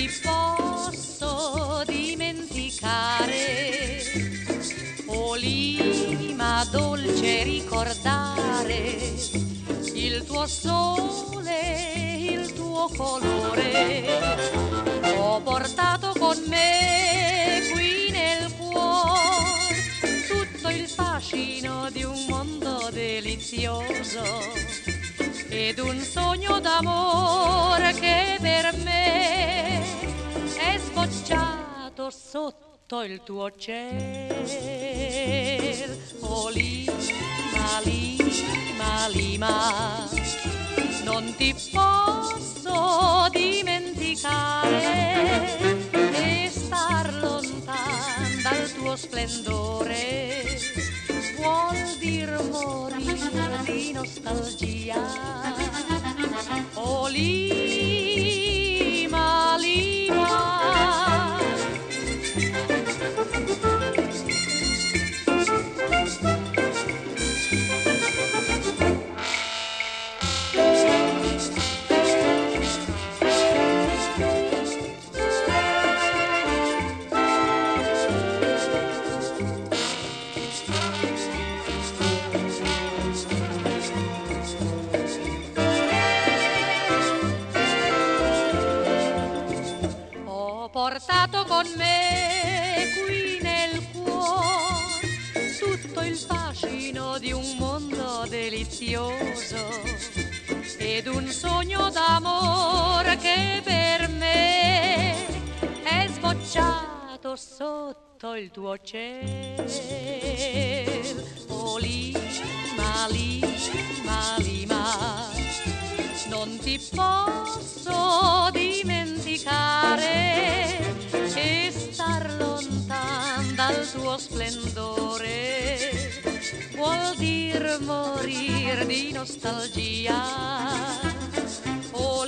ti posso dimenticare, o Lima dolce ricordare il tuo sole, il tuo colore. Ho portato con me qui nel cuore tutto il fascino di un mondo delizioso ed un sogno d'amore che per me è sbocciato sotto il tuo cielo. Oh Lima, Lima, Lima, non ti posso dimenticare e star lontan dal tuo splendore vuol dir morire di nostalgia. Oh Lima, Lima, portato con me qui nel cuore tutto il fascino di un mondo delizioso ed un sogno d'amore che per me è sbocciato sotto il tuo cielo. Oh Lima, Lima, Lima, non ti posso dimenticare e star lontan dal tuo splendore vuol dir morir di nostalgia. Oh,